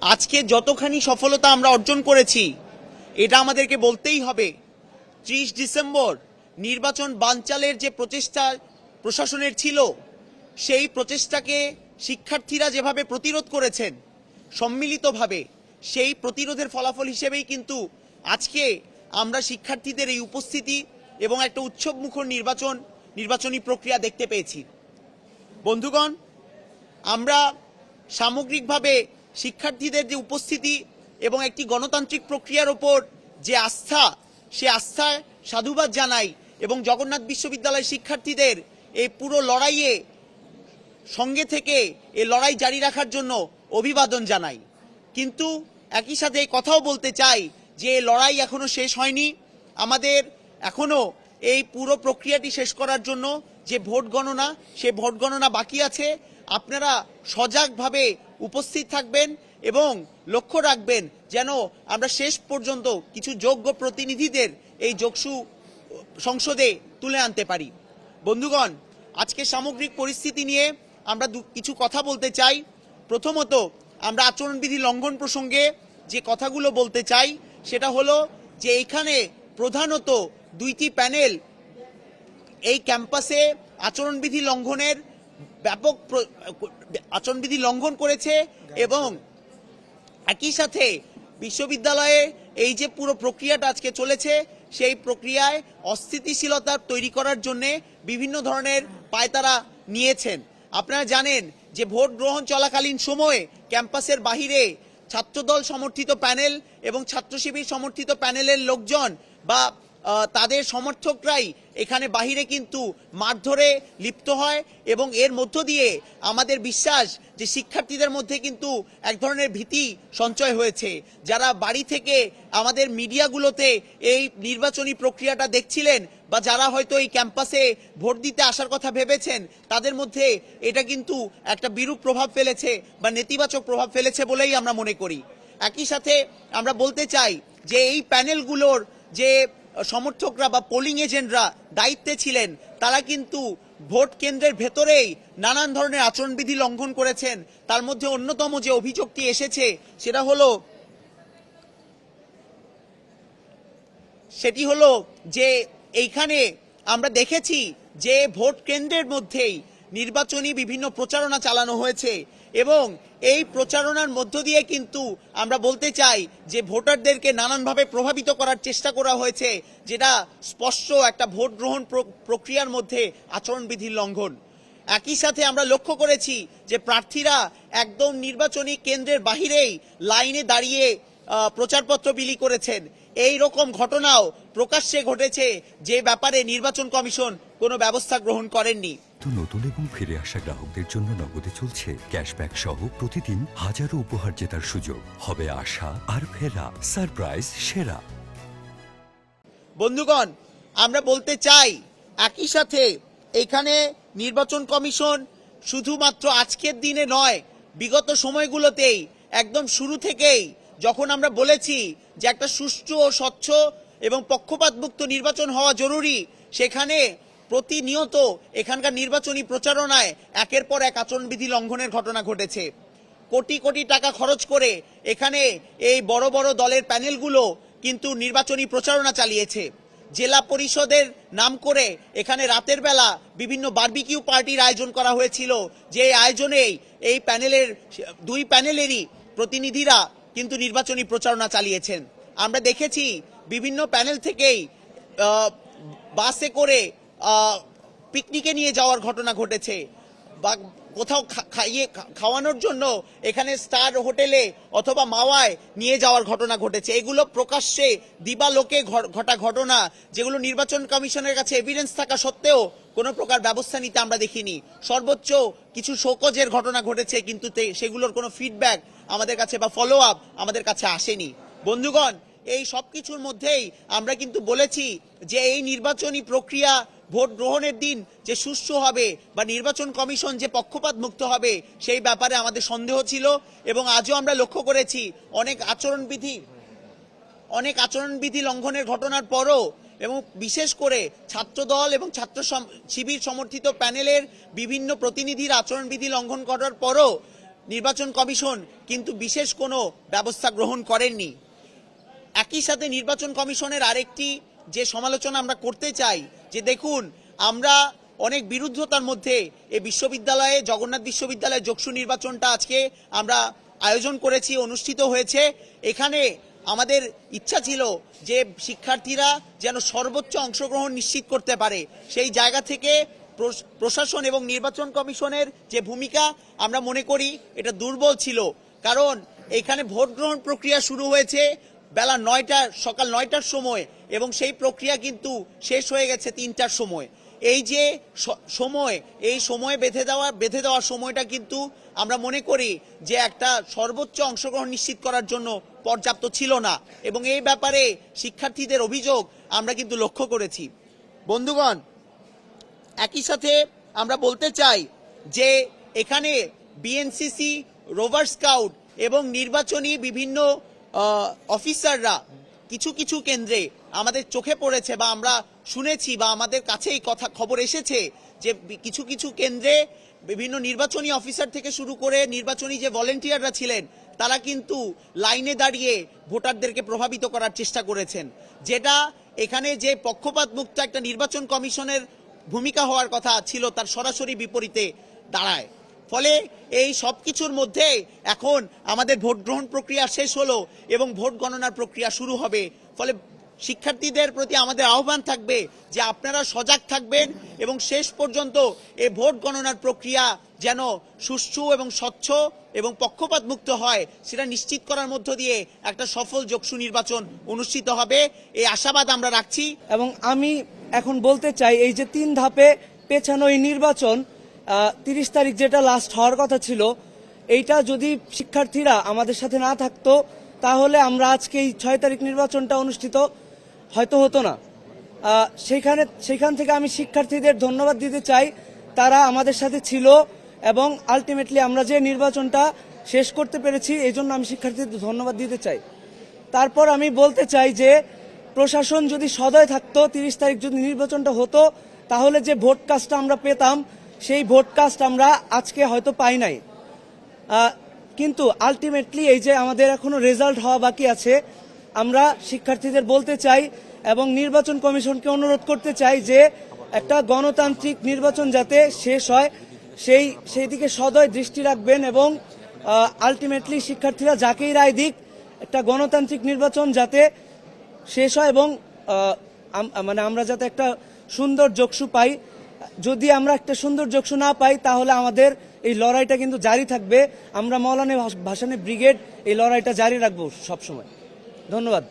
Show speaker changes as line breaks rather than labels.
আজকে যতখানি সফলতা আমরা অর্জন করেছি এটা আমাদেরকে বলতেই হবে 30 ডিসেম্বর নির্বাচন বানচালের যে প্রচেষ্টা প্রশাসনের ছিল সেই প্রচেষ্টাকে শিক্ষার্থীরা যেভাবে প্রতিরোধ করেছেন সম্মিলিতভাবে সেই প্রতিরোধের ফলাফল হিসেবেই কিন্তু আজকে আমরা শিক্ষার্থীদের এই উপস্থিতি এবং একটা উৎসবমুখর নির্বাচনী প্রক্রিয়া দেখতে পেয়েছি। বন্ধুগণ, আমরা সামগ্রিকভাবে শিক্ষার্থীদের যে উপস্থিতি এবং একটি গণতান্ত্রিক প্রক্রিয়ার ওপর যে আস্থা, সে আস্থায় সাধুবাদ জানাই এবং জগন্নাথ বিশ্ববিদ্যালয়ের শিক্ষার্থীদের এই পুরো লড়াইয়ে সঙ্গে থেকে এই লড়াই জারি রাখার জন্য অভিবাদন জানাই। কিন্তু একই সাথে এই কথাও বলতে চাই যে লড়াই এখনো শেষ হয়নি। আমাদের এখনো এই পুরো প্রক্রিয়াটি শেষ করার জন্য যে ভোট গণনা, সে ভোট গণনা বাকি আছে। আপনারা সজাগভাবে উপস্থিত থাকবেন এবং লক্ষ্য রাখবেন যেন আমরা শেষ পর্যন্ত কিছু যোগ্য প্রতিনিধিদের এই যোগসু সংসদে তুলে আনতে পারি। বন্ধুগণ, আজকে সামগ্রিক পরিস্থিতি নিয়ে আমরা কিছু কথা বলতে চাই। প্রথমত, আমরা আচরণবিধি লঙ্ঘন প্রসঙ্গে যে কথাগুলো বলতে চাই সেটা হলো যে এইখানে প্রধানত দুইটি প্যানেল এই ক্যাম্পাসে আচরণবিধি লঙ্ঘন করেছে এবং একই সাথে বিশ্ববিদ্যালয়ে এই যে পুরো প্রক্রিয়াটা আজকে চলেছে সেই প্রক্রিয়ায় অস্থিতিশীলতা তৈরি করার জন্য বিভিন্ন ধরনের পায়তারা নিয়েছেন। আপনারা জানেন যে ভোট গ্রহণ চলাকালীন সময়ে ক্যাম্পাসের বাহিরে ছাত্রদল সমর্থিত প্যানেল এবং ছাত্র শিবির সমর্থিত প্যানেলের লোকজন বা তাদের সমর্থকরাই এখানে বাহিরে কিন্তু মারধরে লিপ্ত হয় এবং এর মধ্য দিয়ে আমাদের বিশ্বাস যে শিক্ষার্থীদের মধ্যে কিন্তু এক ধরনের ভীতি সঞ্চয় হয়েছে। যারা বাড়ি থেকে আমাদের মিডিয়াগুলোতে এই নির্বাচনী প্রক্রিয়াটা দেখছিলেন বা যারা হয়তো এই ক্যাম্পাসে ভোট দিতে আসার কথা ভেবেছেন, তাদের মধ্যে এটা কিন্তু একটা বিরূপ প্রভাব ফেলেছে বা নেতিবাচক প্রভাব ফেলেছে বলেই আমরা মনে করি। একই সাথে আমরা বলতে চাই যে এই প্যানেলগুলোর যে সমর্থকরা বা পোলিং এজেন্টরা দায়িত্বে ছিলেন তারা কিন্তু ভোট কেন্দ্রের ভেতরেই নানান ধরনের আচরণবিধি লঙ্ঘন করেছেন। তার মধ্যে অন্যতম যে অভিযোগটি এসেছে সেটি হলো যে এইখানে আমরা দেখেছি যে ভোট কেন্দ্রের মধ্যেই নির্বাচনী বিভিন্ন প্রচারণা চালানো হয়েছে এবং এই প্রচারণার মধ্য দিয়ে কিন্তু আমরা বলতে চাই যে ভোটারদেরকে নানানভাবে প্রভাবিত করার চেষ্টা করা হয়েছে, যেটা স্পষ্ট একটা ভোট গ্রহণ প্রক্রিয়ার মধ্যে আচরণবিধির লঙ্ঘন। একই সাথে আমরা লক্ষ্য করেছি যে প্রার্থীরা একদম নির্বাচনী কেন্দ্রের বাহিরেই লাইনে দাঁড়িয়ে প্রচারপত্র বিলি করেছেন। এই রকম ঘটনাও প্রকাশ্যে ঘটেছে, যে ব্যাপারে নির্বাচন কমিশন কোনো ব্যবস্থা গ্রহণ করেননি।
নতুন এবং ফিরে আসা গ্রাহকদের জন্য নগদে চলছে ক্যাশব্যাক সহ প্রতিদিন হাজারো উপহার জেতার সুযোগ। হবে আশা আর ফেরা, সারপ্রাইজ সেরা।
বন্ধুগণ, আমরা বলতে চাই একই সাথে এখানে নির্বাচন কমিশন শুধুমাত্র আজকের দিনে নয়, বিগত সময়গুলোতেই একদম শুরু থেকেই যখন আমরা বলেছি যে একটা সুষ্ঠু ও স্বচ্ছ এবং পক্ষপাতমুক্ত নির্বাচন হওয়া জরুরি, সেখানে প্রতিনিয়ত এখানকার নির্বাচনী প্রচারণায় একের পর এক আচরণবিধি লঙ্ঘনের ঘটনা ঘটেছে। কোটি কোটি টাকা খরচ করে এখানে এই বড় বড় দলের প্যানেলগুলো কিন্তু নির্বাচনী প্রচারণা চালিয়েছে। জেলা পরিষদের নাম করে এখানে রাতের বেলা বিভিন্ন বারবিকিউ পার্টির আয়োজন করা হয়েছিল, যে আয়োজনেই এই দুই প্যানেলেরই প্রতিনিধিরা কিন্তু নির্বাচনী প্রচারণা চালিয়েছেন। আমরা দেখেছি বিভিন্ন প্যানেল থেকেই বাসে করে পিকনিকে নিয়ে যাওয়ার ঘটনা ঘটেছে বা কোথাও খাওয়ানোর জন্য এখানে স্টার হোটেলে অথবা মাওয়ায় নিয়ে যাওয়ার ঘটনা ঘটেছে। এগুলো প্রকাশ্যে দিবালোকে ঘটা ঘটনা, যেগুলো নির্বাচন কমিশনের কাছে এভিডেন্স থাকা সত্ত্বেও কোনো প্রকার ব্যবস্থা নিতে আমরা দেখিনি। সর্বোচ্চ কিছু শোকজের ঘটনা ঘটেছে, কিন্তু সেগুলোর কোনো ফিডব্যাক আমাদের কাছে বা ফলো আপ আমাদের কাছে আসেনি। বন্ধুগণ, এই সব কিছুর মধ্যেই আমরা কিন্তু বলেছি যে এই নির্বাচনী প্রক্রিয়া ভোট গ্রহণের দিন যে সুষ্ঠু হবে বা নির্বাচন কমিশন যে পক্ষপাত মুক্ত হবে সেই ব্যাপারে আমাদের সন্দেহ ছিল এবং আজও আমরা লক্ষ্য করেছি অনেক আচরণবিধি লঙ্ঘনের ঘটনার পরও এবং বিশেষ করে ছাত্রদল এবং ছাত্র শিবির সমর্থিত প্যানেলের বিভিন্ন প্রতিনিধির আচরণবিধি লঙ্ঘন করার পরও নির্বাচন কমিশন কিন্তু বিশেষ কোনো ব্যবস্থা গ্রহণ করেননি। একই সাথে নির্বাচন কমিশনের আরেকটি যে সমালোচনা আমরা করতে চাই যে দেখুন, আমরা অনেক বিরুদ্ধতার মধ্যে এই বিশ্ববিদ্যালয়ে, জগন্নাথ বিশ্ববিদ্যালয়ে যোগসু নির্বাচনটা আজকে আমরা আয়োজন করেছি, অনুষ্ঠিত হয়েছে। এখানে আমাদের ইচ্ছা ছিল যে শিক্ষার্থীরা যেন সর্বোচ্চ অংশগ্রহণ নিশ্চিত করতে পারে। সেই জায়গা থেকে প্রশাসন এবং নির্বাচন কমিশনের যে ভূমিকা আমরা মনে করি এটা দুর্বল ছিল, কারণ এখানে ভোট গ্রহণ প্রক্রিয়া শুরু হয়েছে বেলা 9টা, সকাল 9টার সময়, এবং সেই প্রক্রিয়া কিন্তু শেষ হয়ে গেছে 3টার সময়। এই যে সময়, এই সময় বেঁধে দেওয়ার সময়টা কিন্তু আমরা মনে করি যে একটা সর্বোচ্চ অংশগ্রহণ নিশ্চিত করার জন্য পর্যাপ্ত ছিল না, এবং এই ব্যাপারে শিক্ষার্থীদের অভিযোগ আমরা কিন্তু লক্ষ্য করেছি। বন্ধুগণ, একই সাথে আমরা বলতে চাই যে এখানে বিএনসিসি, রোভার স্কাউট এবং নির্বাচনী বিভিন্ন অফিসাররা কিছু কিছু কেন্দ্রে আমাদের চোখে পড়েছে বা আমরা শুনেছি বা আমাদের কাছে এই কথা খবর এসেছে যে কিছু কিছু কেন্দ্রে বিভিন্ন নির্বাচনী অফিসার থেকে শুরু করে নির্বাচনী যে ভলেন্টিয়াররা ছিলেন তারা কিন্তু লাইনে দাঁড়িয়ে ভোটারদেরকে প্রভাবিত করার চেষ্টা করেছেন, যেটা এখানে যে পক্ষপাত মুক্ত একটা নির্বাচন কমিশনের ভূমিকা হওয়ার কথা ছিল তার সরাসরি বিপরীতে দাঁড়ায়। ফলে এই সব কিছুর মধ্যে এখন আমাদের ভোট গ্রহণ প্রক্রিয়া শেষ হলো এবং ভোট গণনার প্রক্রিয়া শুরু হবে। ফলে শিক্ষার্থীদের প্রতি আমাদের আহ্বান থাকবে যে আপনারা সজাগ থাকবেন এবং শেষ পর্যন্ত এই ভোট গণনার প্রক্রিয়া যেন সুষ্ঠু এবং স্বচ্ছ এবং পক্ষপাত মুক্ত হয়, সেটা নিশ্চিত করার মধ্য দিয়ে একটা সফল যোগসু নির্বাচন অনুষ্ঠিত হবে, এই আশাবাদ আমরা রাখছি।
এবং আমি এখন বলতে চাই, এই যে 3 ধাপে পেছানো এই নির্বাচন, 30 তারিখ যেটা লাস্ট হওয়ার কথা ছিল, এইটা যদি শিক্ষার্থীরা আমাদের সাথে না থাকতো তাহলে আমরা আজকে এই 6 তারিখ নির্বাচনটা অনুষ্ঠিত হয়তো হতো না। সেখান থেকে আমি শিক্ষার্থীদের ধন্যবাদ দিতে চাই, তারা আমাদের সাথে ছিল এবং আলটিমেটলি আমরা যে নির্বাচনটা শেষ করতে পেরেছি, এই জন্য আমি শিক্ষার্থীদের ধন্যবাদ দিতে চাই। তারপর আমি বলতে চাই যে প্রশাসন যদি সদয় থাকতো, 30 তারিখ যদি নির্বাচনটা হতো তাহলে যে ভোট কাস্টটা আমরা পেতাম সেই ভোট কাস্ট আমরা আজকে হয়তো পাই নাই। কিন্তু আলটিমেটলি এই যে আমাদের এখনো রেজাল্ট হওয়া বাকি আছে, আমরা শিক্ষার্থীদের বলতে চাই এবং নির্বাচন কমিশনকে অনুরোধ করতে চাই যে একটা গণতান্ত্রিক নির্বাচন যাতে শেষ হয় সেই দিকে সদয় দৃষ্টি রাখবেন এবং আলটিমেটলি শিক্ষার্থীরা যাকেই রায় দিক, একটা গণতান্ত্রিক নির্বাচন যাতে শেষ হয় এবং মানে আমরা যাতে একটা সুন্দর যোগসু পাই। যদি আমরা একটা সুন্দর যোগসু না পাই তাহলে আমাদের এই লড়াইটা কিন্তু জারি থাকবে। আমরা মৌলানা ভাসানী ব্রিগেড এই লড়াইটা জারি রাখবো সবসময়। ধন্যবাদ।